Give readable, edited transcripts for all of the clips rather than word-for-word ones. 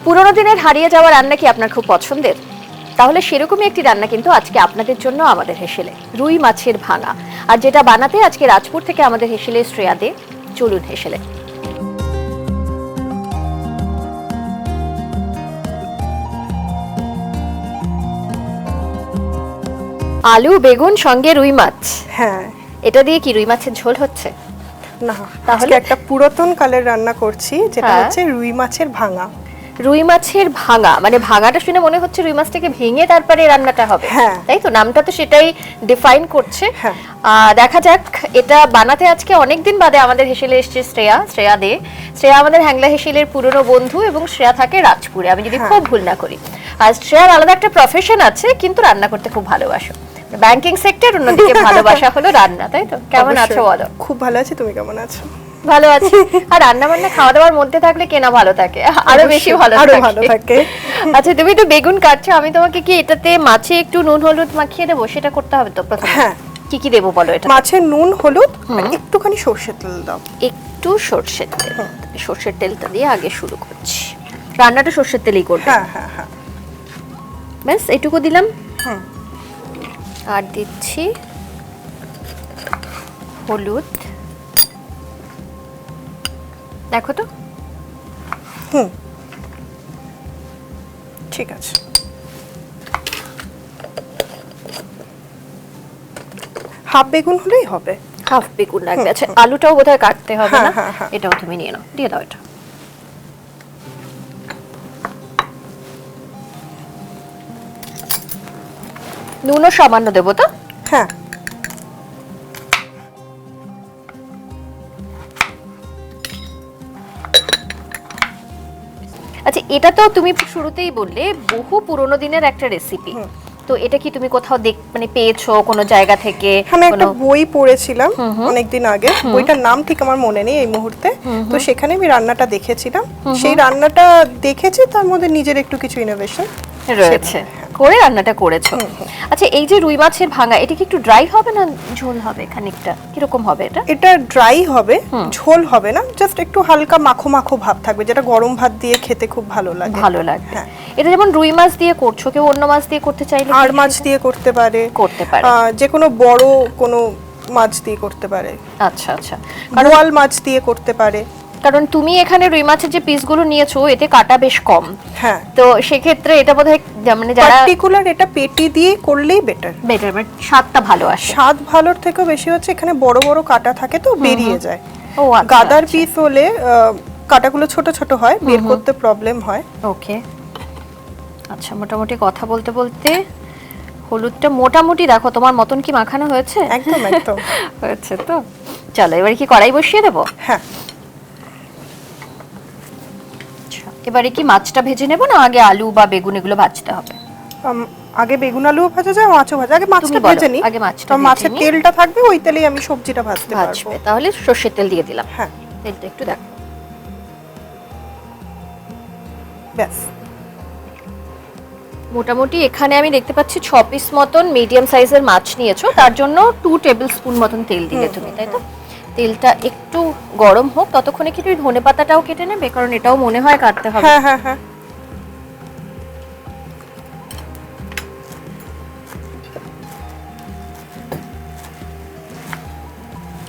পুরোনো দিনের হারিয়ে যাওয়া রান্না কি আপনার খুব পছন্দের? তাহলে সেরকমই একটি রান্না কিন্তু আজকে আপনাদের জন্য আমাদের হেসেলে, রুই মাছের ভাঙা। আর যেটা বানাতে আজকে রাজপুর থেকে আমাদের হেসেলে শ্রেয়া দে। চলুন হেসেলে। আলু, বেগুন, সঙ্গে রুই মাছ। হ্যাঁ, এটা দিয়ে কি রুই মাছের ঝোল হচ্ছে? না, তাহলে একটা পুরাতন কালের রান্না করছি, যেটা হচ্ছে রুই মাছের ভাঙা। রুই মাছের ভাঙা, মানে ভাঙাটা শুনে মনে হচ্ছে রুই মাছটাকে ভেঙে তারপরে রান্নাটা হবে, তাই তো? নামটা তো সেটাই ডিফাইন করছে। দেখা যাক, এটা বানাতে আজকে অনেকদিন বাদে আমাদের হেসেলে এসছে শ্রেয়া দে। শ্রেয়া আমাদের হ্যাংলা হেসেলের পুরনো বন্ধু এবং শ্রেয়া থাকে রাজপুরে, আমি যদি খুব ভুল না করি। আর শ্রেয়ার আলাদা একটা প্রফেশন আছে, কিন্তু রান্না করতে খুব ভালোবাসো। ব্যাংকিং সেক্টর, অন্যদিকে ভালোবাসা হলো রান্না, তাই তো? কেমন আছো বলো? খুব ভালো আছি, তুমি কেমন আছো? ভালো আছি। আর রান্না বান্না খাওয়া দাওয়ার মধ্যে থাকলে কেনা ভালো থাকে, আরো বেশি ভালো থাকে। আচ্ছা, তুমি তো বেগুন কাটছো, আমি তোমাকে কি এটাতে মাছে একটু নুন হলুদ মাখিয়ে দেবো? সেটা করতে হবে তো প্রথমে? হ্যাঁ। কি কি দেবো বলো? এটা মাছের নুন হলুদ আর একটুখানি সরষের তেল দাও। একটু সরষের তেল। সরষের তেলটা দিয়ে আগে শুরু করছি। রান্নাটা সরষের তেলেই করবে? হ্যাঁ হ্যাঁ হ্যাঁ। ব্যাস এইটুকু দিলাম। আর দিচ্ছি হলুদ। দেখো তো। ঠিক আছে। হাফ বেগুন হলেই হবে। হাফ বেগুন লাগবে। আচ্ছা, আলুটাও বোধহয় কাটতে হবে না? এটাও তুমি নিয়ে নাও, দিয়ে দাও এটা। নুনও সামান্য দেবো তো? হ্যাঁ। আচ্ছা, এটা তো তুমি শুরুতেই বললে বহু পুরনো দিনের একটা রেসিপি, তো এটা কি তুমি কোথাও মানে পেয়েছো কোনো জায়গা থেকে? আমি একটা বই পড়েছিলাম অনেকদিন আগে, বইটার নাম ঠিক আমার মনে নেই এই মুহূর্তে। তো সেখানে আমি রান্নাটা দেখেছিলাম, সেই রান্নাটা দেখেছি, তার মধ্যে নিজের একটু কিছু ইনোভেশন রয়েছে করে রান্নাটা করেছো। আচ্ছা, এই যে রুই মাছের ভাঙা, এটা কি একটু ড্রাই হবে না ঝোল হবে? খানিকটা কিরকম হবে এটা? এটা ড্রাই হবে, ঝোল হবে না, জাস্ট একটু হালকা মাখো মাখো ভাব থাকবে, যেটা গরম ভাত দিয়ে খেতে খুব ভালো লাগে। এটা যেমন রুই মাছ দিয়ে করছো, কেউ অন্য মাছ দিয়ে করতে চাইলে আর মাছ দিয়ে করতে পারে, যে কোনো বড় কোনো মাছ দিয়ে করতে পারে। আচ্ছা আচ্ছা, বোয়াল মাছ দিয়ে করতে পারে। কারণ তুমি এখানে রুই মাছের যে পিসগুলো নিয়েছো, এতে কাটা বেশ কম। হ্যাঁ, তো সেক্ষেত্রে এটা বোধহয় মানে যারা পার্টিকুলার এটা পেটি দিয়ে করলেই বেটার, মানে স্বাদটা ভালো আসে। স্বাদ ভালোর থেকেও বেশি হচ্ছে এখানে বড় বড় কাটা থাকে তো বেরিয়ে যায়। গাদার পিস হলে কাটাগুলো ছোট ছোট হয়, বের করতে প্রবলেম হয়। ওকে, আচ্ছা, মোটামুটি কথা বলতে বলতে হলুদটা মোটামুটি দেখো তোমার মতন কি মাখানো হয়েছে? একদম একদম হয়েছে তো। চলো, এবারে কি কড়াই বসিয়ে দেবো? হ্যাঁ। এবারে কি মাছটা ভেজে নেব না আগে আলু বা বেগুন এগুলো ভাজতে হবে? আগে বেগুন আলু ভাজা যায়, মাছও ভাজা। আগে মাছটা ভেজে নিই, আগে মাছটা। মাছের তেলটা থাকবে, ওই তেলেই আমি সবজিটা ভাজতে পারবো। তাহলে সরষের তেল দিয়ে দিলাম। হ্যাঁ, তেলটা একটু দেখো। ব্যাস। মোটামুটি এখানে আমি দেখতে পাচ্ছি 6 পিস মতন মিডিয়াম সাইজের মাছ নিয়েছো, তার জন্য 2 টেবিল স্পুন মতন তেল দিলে তুমি, তাই তো? তেলটা একটু গরম হোক, ততক্ষণে কি তুমি ধনেপাতাটাও কেটে নেবে? কারণ এটাও মনে হয় কাটতে হবে। হ্যাঁ হ্যাঁ হ্যাঁ।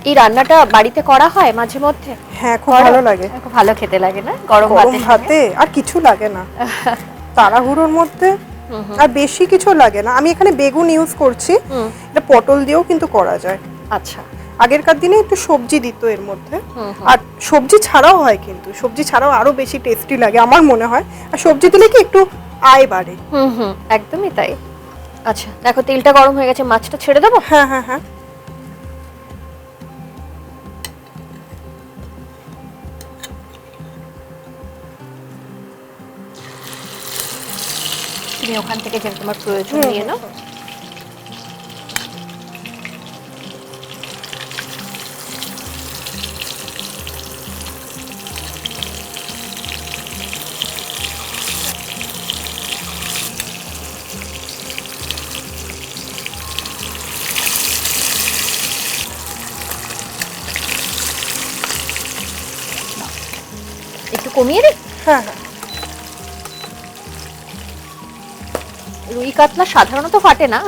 এই রান্নাটা বাড়িতে করা হয় মাঝে মধ্যে? হ্যাঁ, খুব ভালো লাগে, খুব ভালো খেতে লাগে না গরম ভাতে? আর কিছু লাগে না তাড়াহুড়োর মধ্যে, আর বেশি কিছু লাগে না। আমি এখানে বেগুন ইউজ করছি, এটা পটল দিয়েও কিন্তু করা যায়। আচ্ছা, আগেরকার দিনে একটু সবজি দিত এর মধ্যে, আর সবজি ছাড়াও হয়, কিন্তু সবজি ছাড়াও আরো বেশি টেস্টি লাগে আমার মনে হয়। আর সবজি দিলে কি একটু আয় বাড়ে। একদমই তাই। আচ্ছা, দেখো তেলটা গরম হয়ে গেছে, মাছটা ছেড়ে দেবো? হ্যাঁ হ্যাঁ হ্যাঁ। তুমি ওখান থেকে যেটা তোমার প্রয়োজন নিয়ে নাও। একটু কমিয়ে দিই। হ্যাঁ হ্যাঁ। রুই কাতলা সাধারণত ফাটে না,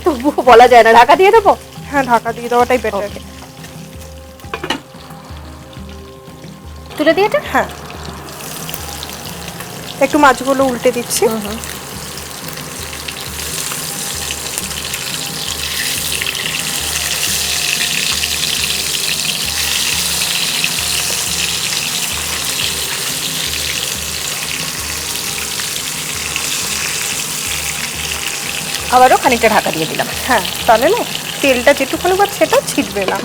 তবুও বলা যায় না। ঢাকা দিয়ে দেবো? হ্যাঁ, ঢাকা দিয়ে দেওয়াটাই বেটার। তুলে দিয়ে এটা? হ্যাঁ, একটু মাছগুলো উল্টে দিচ্ছি। আবারও খানিকটা ঢাকা দিয়ে দিলাম। হ্যাঁ, তাহলে না তেলটা যেটুকুনি বা সেটা ছিটবে না।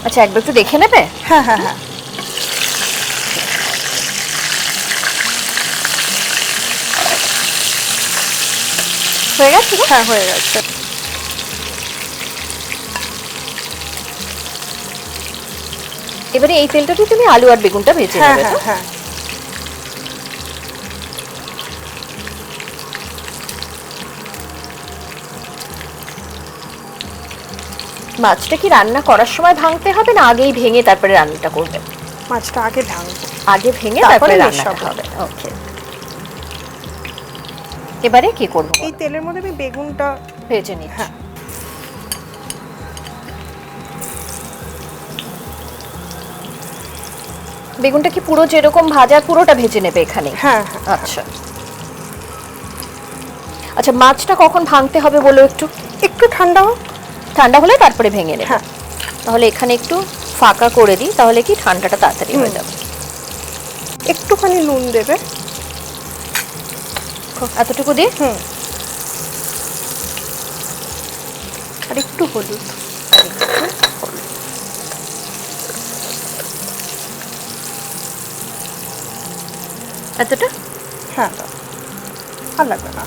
আচ্ছা, একবার একটু দেখে নেবে? হ্যাঁ হ্যাঁ হ্যাঁ। হয়ে গেছে? হ্যাঁ, হয়ে গেছে। এবারে এই তেলটাতে তুমি আলু আর বেগুনটা ভেজে হ্যাঁ নেবে। হ্যাঁ হ্যাঁ। মাছটা কি রান্না করার সময় ভাঙতে হবে না আগেই ভেঙে তারপরে রান্নাটা করবে? মাছটা আগে ভাঙবো, আগে ভেঙে তারপরে রান্নাটা হবে। ওকে, এবারে কি করব? এই তেলের মধ্যে আমি বেগুনটা ভেজে নিচ্ছি। হ্যাঁ, বেগুনটা কি পুরো যেরকম ভাজা পুরোটা ভেজে নেবে এখানে? হ্যাঁ। আচ্ছা আচ্ছা, মাছটা কখন ভাঙতে হবে বলো একটু? একটু ঠান্ডা হোক, ঠান্ডা হলে তারপরে ভেঙে নেবে। হ্যাঁ। তাহলে এখানে একটু ফাঁকা করে দিই, তাহলে কি ঠান্ডাটা তাড়াতাড়ি হয়ে যাবে। একটুখানি নুন দেবে, এতটুকু দিয়ে। আর একটু হলুদ। এতটা? হ্যাঁ, আর লাগবে না।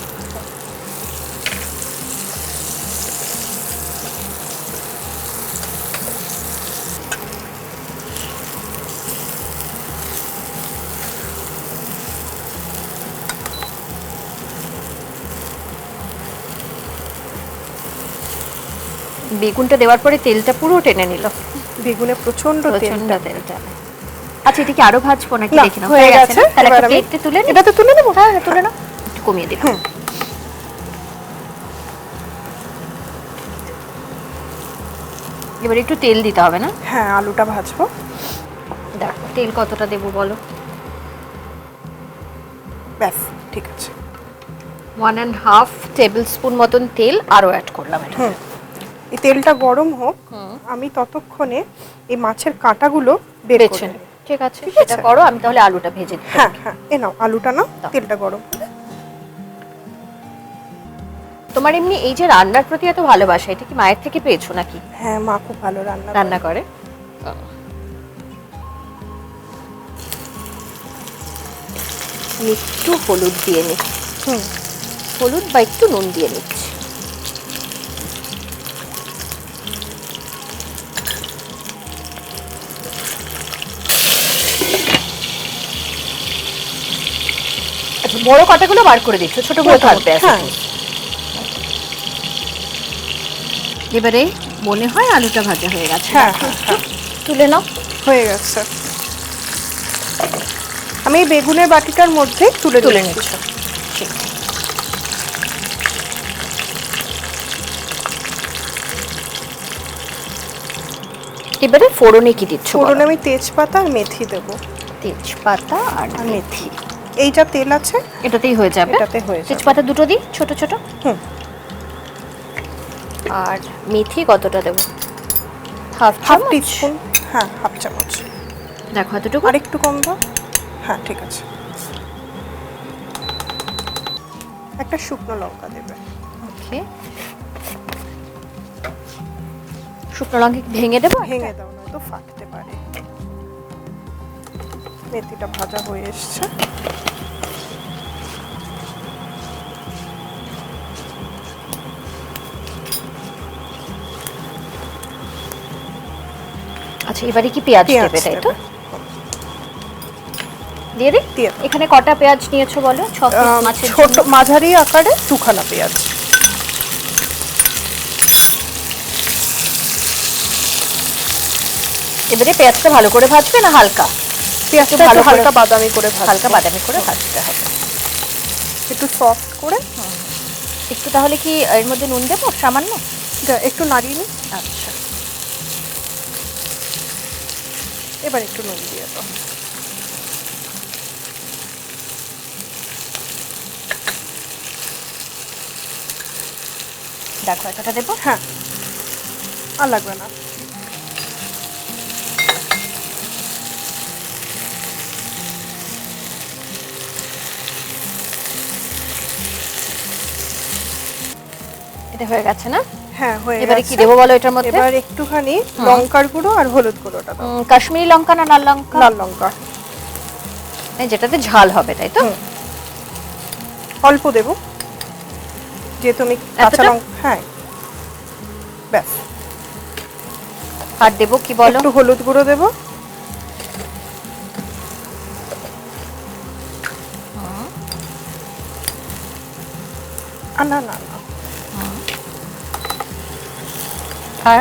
বেগুনটা দেওয়ার পরে তেলটা পুরো টেনে নিল। বেগুনে প্রচন্ড তেল টানে। আচ্ছা, এটা কি আরো ভাজবো নাকি? দেখি না, হয়ে গেছে। তাহলে একটা প্লেটে তুলে নিই। এটা তো তুলে নেবো। হ্যাঁ, তুলে নাও, একটু কমিয়ে দিলাম। এবার একটু তেল দিতে হবে না? হ্যাঁ, আলুটা ভাজবো। দেখো তেল কতটা দেবো বলো? ব্যাস, ঠিক আছে। 1.5 টেবিল স্পুন মতন তেল আরো অ্যাড করলাম এটা। এই তেলটা গরম হোক, আমি ততক্ষণে এই মাছের কাঁটাগুলো বের করে নেব। ঠিক আছে, সেটা করো, আমি তাহলে আলুটা ভেজে দিই। হ্যাঁ হ্যাঁ, এ নাও আলুটা নাও, তেলটা গরম। তোমার এমনি এই যে রান্নার প্রতি এত ভালোবাসা, এটা কি মায়ের থেকে পেয়েছো নাকি? হ্যাঁ, মা খুব ভালো রান্না করে। একটু হলুদ দিয়ে নি, হলুদ বা একটু নুন দিয়ে নিচ্ছি। আচ্ছা, বড় কাটাগুলো বার করে দিচ্ছ, ছোটগুলো থাকবে। হ্যাঁ। এবারে মনে হয় আলুটা ভাজা হয়ে গেছে। হ্যাঁ, তুলে নাও। হয়ে গেছে। আমি এই বেগুনের বাটিটার মধ্যে তুলে নিচ্ছি। এবারে ফোড়নে কি দিচ্ছ? ফোড়নে আমি তেজপাতা আর মেথি দেবো। তেজপাতা আর মেথি। এই যা তেল আছে এটাতেই হয়ে যাবে। এটাতে হয়ে যাবে। তেজপাতা দুটো দিই, ছোট ছোট। আর মেথি কতটা দেবো? Half teaspoon. হ্যাঁ, হাফ চামচ। দেখো এতটুকু। আর একটু কম দাও। হ্যাঁ, ঠিক আছে। একটা শুকনো লঙ্কা দেবে। ওকে, শুকনো লঙ্কা ভেঙে দেবো? ভেঙে দাও, না তো ফাটতে পারে। মেথিটা ভাজা হয়ে এসছে। আচ্ছা, এবারে কি পেঁয়াজ দেবে? তাই তো, দিয়ে দিই। এখানে কটা পেঁয়াজ নিয়েছো বলো? 6 পিস মাছের ছোট মাঝারি আকারে 2খানা পেঁয়াজ। এবারে পেঁয়াজটা ভালো করে ভাজবে না হালকা? পেঁয়াজটা ভালো হালকা বাদামি করে ভাজতে হবে, একটু সফট করে। একটু তাহলে কি এর মধ্যে নুন দেবো সামান্য? একটু নাড়িয়ে নিই। আচ্ছা, এবার একটু নুন দিয়ে দাও। দেখো এতটা দেবো? হ্যাঁ, আর লাগবে না। এটা হয়ে গেছে না? হ্যাঁ, হয়ে গেছে। এবারে কি দেবো বলো এটার মধ্যে? এবার একটুখানি লঙ্কার গুঁড়ো আর হলুদ গুঁড়োটা দাও। কাশ্মীরি লঙ্কা না লাল লঙ্কা? লাল লঙ্কা, যেটাতে ঝাল হবে, তাই তো? অল্প দেবো যেহেতু আমি কাঁচা লঙ্কা। হ্যাঁ, ব্যাস। আর দেবো কি বলো? একটু হলুদ গুঁড়ো দেবো। না না না, আর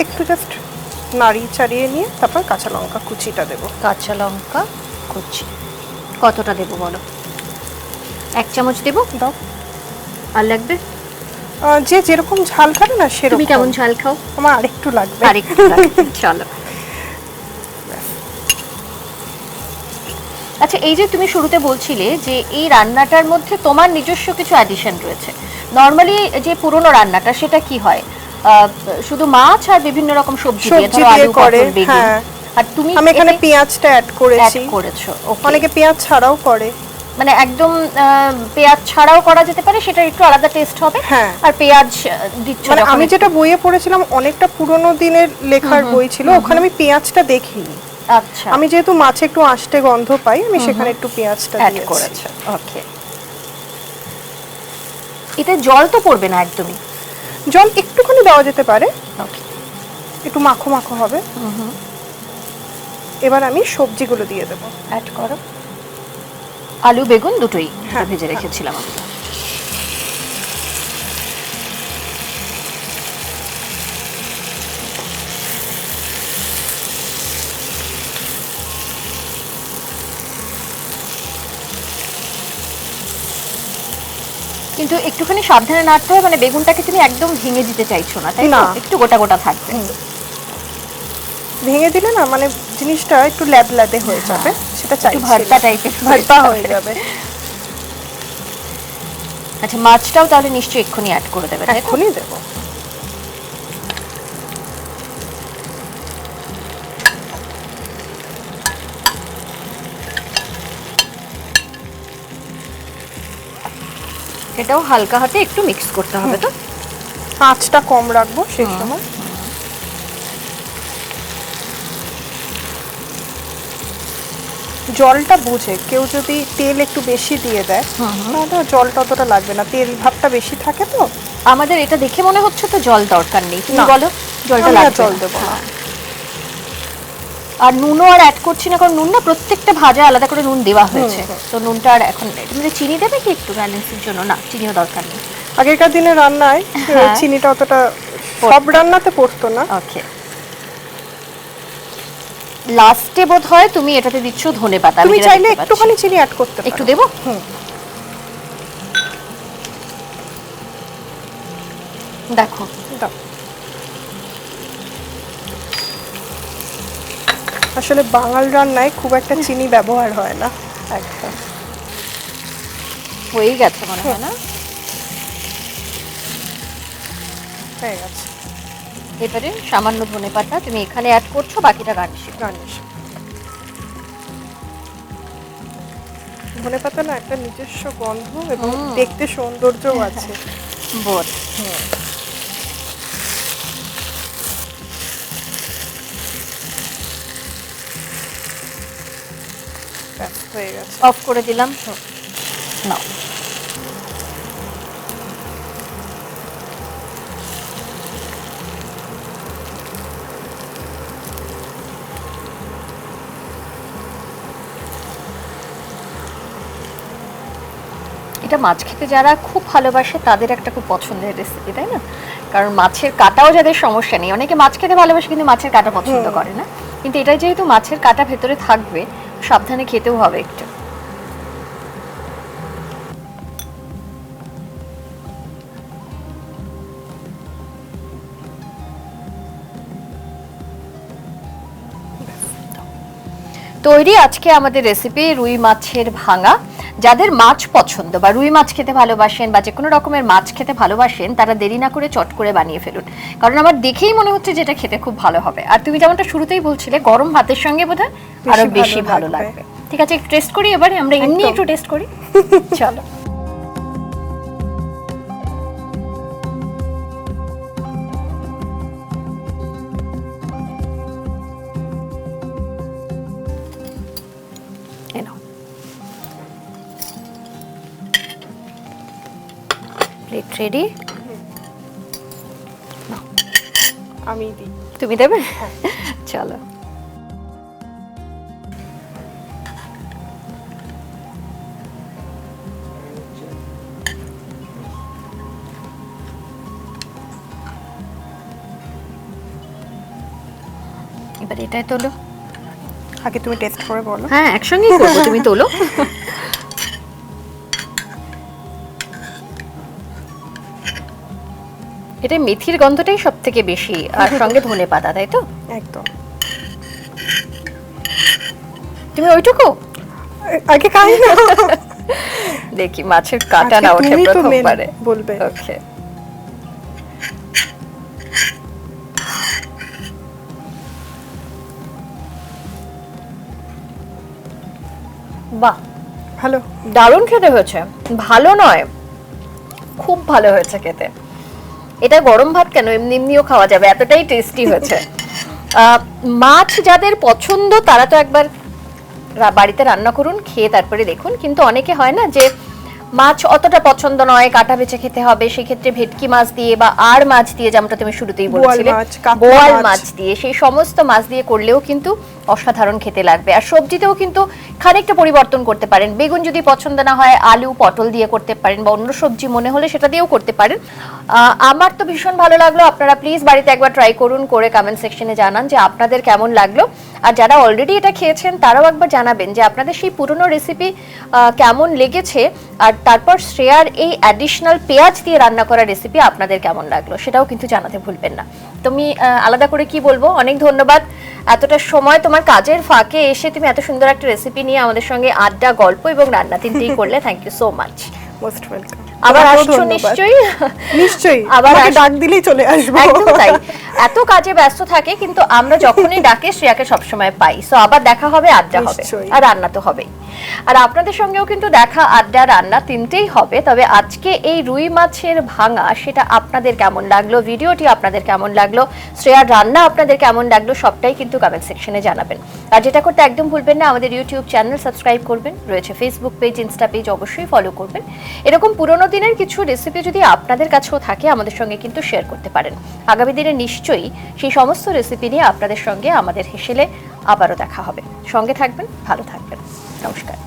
একটু জাস্ট নাড়িয়ে চাড়িয়ে নিয়ে তারপর কাঁচা লঙ্কা কুচিটা দেবো। কাঁচা লঙ্কা কুচি কতটা দেবো বলো? 1 চামচ দেবো? দাও। আর লাগবে? যে যেরকম ঝাল খাবে না সেরকম। তুমি কেমন ঝাল খাও? আমার আরেকটু লাগবে। আরেকটু লাগবে, চলো। আচ্ছা, এই যে তুমি শুরুতে বলছিলে যে এই রান্নাটার মধ্যে তোমার নিজস্ব কিছু অ্যাডিশন রয়েছে, নরমালি যে পুরনো রান্নাটা সেটা কি হয়? শুধু মাছ আর বিভিন্ন রকম সবজি দিয়ে, ধরো আলু, পটল, বেগুন। আর তুমি আমি এখানে পেঁয়াজটা অ্যাড করেছি। অনেকে পেঁয়াজ ছাড়াও করে, মানে একদম পেঁয়াজ ছাড়াও করা যেতে পারে, সেটা একটু আলাদা টেস্ট হবে। আর পেঁয়াজ দিচ্ছ মানে আমি যেটা বইয়ে পড়েছিলাম, অনেকটা পুরনো দিনের লেখার বই ছিল, ওখানে আমি পেঁয়াজটা দেখিনি। আচ্ছা, আমি যেহেতু মাছে একটু আঁশটে গন্ধ পাই, আমি সেখানে একটু পেঁয়াজটা অ্যাড করেছি। ওকে, এতে জল তো পড়বে না একদমই? জল একটুখানি দেওয়া যেতে পারে, একটু মাখো মাখো হবে। এবার আমি সবজিগুলো দিয়ে দেবো। অ্যাড করো। আলু বেগুন দুটোই ভেজে রেখেছিলাম আমি। কিন্তু একটুখানি সাবধানে নাড়তে হবে, মানে বেগুনটাকে তুমি একদম ভেঙে দিতে চাইছো না, তাই না? একটু গোটা গোটা থাকবে। ভেঙে দিলে না মানে জিনিসটা একটু ল্যাদে হয়ে যাবে, সেটা চাইছি ভর্তা টাইপের, ভর্তা হয়ে যাবে। আচ্ছা, মাছটাও তাহলে নিশ্চয়ই এক্ষুনি অ্যাড করে দেবে? এক্ষুনি দেবো। এটাও হালকা হাতে একটু মিক্স করতে হবে। তো আঁচটা কম রাখবো সেই সময়। জলটা বুঝে, কেউ যদি তেল একটু বেশি দিয়ে দেয় তাহলে জলটা অতটা লাগবে না, তেল ভাবটা বেশি থাকে তো। আমাদের এটা দেখে মনে হচ্ছে তো জল দরকার নেই, তুমি বলো জলটা লাগবে? জল দেবো না। আর নুনও আর অ্যাড করছি না, কারণ নুন না প্রত্যেকটা ভাজা আলাদা করে নুন দেওয়া হয়েছে, তো নুনটা আর এখন তুমি চিনি দেবে কি একটু ব্যালেন্সের জন্য? না, চিনিও দরকার নেই। আগেকার দিনে রান্নায় চিনিটা অতটা সব রান্নাতে পড়তো না। ওকে, লাস্টে বোধ হয় তুমি এটাতে দিচ্ছ ধনেপাতা। তুমি চাইলে একটুখানি চিনি অ্যাড করতে পারো। একটু দেবো? দেখো, দাও। আসলে বাঙাল রান্নায় খুব একটা চিনি ব্যবহার হয় না। একদম হয়ে গেছে মনে হয় না? হয়ে গেছে। এবারে সামান্য ধনেপাতা তুমি এখানে অ্যাড করছো, বাকিটা গার্নিশ। ধনেপাতা না একটা নিজস্ব গন্ধ এবং দেখতে সৌন্দর্যও আছে। বোধ হয়ে গেছে। অফ করে দিলাম। নাও, এটা মাছ খেতে যারা খুব ভালোবাসে তাদের একটা খুব পছন্দের রেসিপি, তাই না? কারণ মাছের কাটাও যাদের সমস্যা নেই, অনেকে মাছ খেতে ভালোবাসে কিন্তু মাছের কাটা পছন্দ করে না, কিন্তু এটা যেহেতু মাছের কাঁটা ভেতরে থাকবে, সাবধানে খেতেও হবে একটু। তৈরি আজকে আমাদের রেসিপি রুই মাছের ভাঙা। যাদের মাছ পছন্দ বা রুই মাছ খেতে ভালোবাসেন বা যে কোনো রকমের মাছ খেতে ভালোবাসেন, তারা দেরি না করে চট করে বানিয়ে ফেলুন, কারণ আমার দেখেই মনে হচ্ছে যেটা খেতে খুব ভালো হবে। আর তুমি যেমনটা শুরুতেই বলছিলে, গরম ভাতের সঙ্গে বোধহয় আরো বেশি ভালো লাগবে। ঠিক আছে, একটু টেস্ট করি এবারে, আমরা এমনি একটু টেস্ট করি। চলো। Plate ready. আমি দিই, তুমি দেবে? চলো। এবার এটাই তোলো। আগে তুমি টেস্ট করে বলো। হ্যাঁ, একসঙ্গেই করবো, তুমি তোলো। এটা মেথির গন্ধটাই সব থেকে বেশি, আর সঙ্গে ধনে পাতা, তাই তো? একদম। তুমি ওইটুকু আগে খাই না, দেখি মাছের কাঁটা না ওঠে প্রথমবারে। বলবে। ওকে, বাহ, ভালো, দারুণ খেতে হয়েছে। ভালো নয়, খুব ভালো হয়েছে খেতে। এটা গরম ভাত কেন, এমনি এমনিও খাওয়া যাবে, এতটাই টেস্টি হয়েছে। মাছ যাদের পছন্দ তারা তো একবার বাড়িতে রান্না করুন, খেয়ে তারপরে দেখুন। কিন্তু অনেকে হয় না যে মাছ অতটা পছন্দ নয়, কাটা বেছে খেতে হবে, সেক্ষেত্রে ভেটকি মাছ দিয়ে বা আর মাছ দিয়ে, যেমনটা তুমি শুরুতেই বলেছিলে, বোয়াল মাছ দিয়ে, সেই সমস্ত মাছ দিয়ে করলেও কিন্তু অসাধারণ খেতে লাগবে। আর সবজিতেও কিন্তু খানিকটা পরিবর্তন করতে পারেন। বেগুন যদি পছন্দ না হয়, আলু পটল দিয়ে করতে পারেন, বা অন্য সবজি মনে হলে সেটা দিয়েও করতে পারেন। আমার তো ভীষণ ভালো লাগলো। আপনারা প্লিজ বাড়িতে একবার ট্রাই করুন, করে কমেন্ট সেকশনে জানান যে আপনাদের কেমন লাগলো। আর যারা অলরেডি এটা খেয়েছেন তারাও একবার জানাবেন যে আপনাদের সেই পুরনো রেসিপি কেমন লেগেছে, আর তারপর শ্রেয়ার এই অ্যাডিশনাল পেঁয়াজ দিয়ে রান্না করা রেসিপি আপনাদের কেমন লাগলো সেটাও কিন্তু জানাতে ভুলবেন না। তুমি আলাদা করে কি বলবো, অনেক ধন্যবাদ। এতটা সময় তোমার কাজের ফাঁকে এসে তুমি এত সুন্দর একটা রেসিপি নিয়ে আমাদের সঙ্গে আড্ডা, গল্প এবং রান্না তিনটেই করলে। Thank you so much. Most welcome. আবার আসছো নিশ্চয়ই? নিশ্চয়ই, আবার ডাক দিলেই চলে আসবো। একদম তাই, এত কাজে ব্যস্ত থাকে, কিন্তু আমরা যখনই ডাকে শ্রেয়াকে সবসময় পাই। সো আবার দেখা হবে, আড্ডা হবে, আর রান্না তো হবেই। আর আপনাদের সঙ্গেও কিন্তু দেখা, আড্ডা, রান্না তিনটেই হবে। তবে আজকে এই রুই মাছের ভাঙা, সেটা আপনাদের কেমন লাগলো, ভিডিওটি আপনাদের কেমন লাগলো, শ্রেয়ার রান্না আপনাদের কেমন লাগলো, সবটাই কিন্তু কমেন্ট সেকশনে জানাবেন। আর যেটা করতে একদম ভুলবেন না, আমাদের ইউটিউব চ্যানেল সাবস্ক্রাইব করবেন, রয়েছে ফেসবুক পেজ, ইনস্টা পেজ, অবশ্যই ফলো করবেন। এরকম পুরোনো দিনের কিছু রেসিপি যদি আপনাদের কাছেও থাকে, আমাদের সঙ্গে কিন্তু শেয়ার করতে পারেন। আগামী দিনে নিশ্চয়ই সেই সমস্ত রেসিপি নিয়ে আপনাদের সঙ্গে আমাদের হেসেলে আবারও দেখা হবে। সঙ্গে থাকবেন, ভালো থাকবেন। নমস্কার।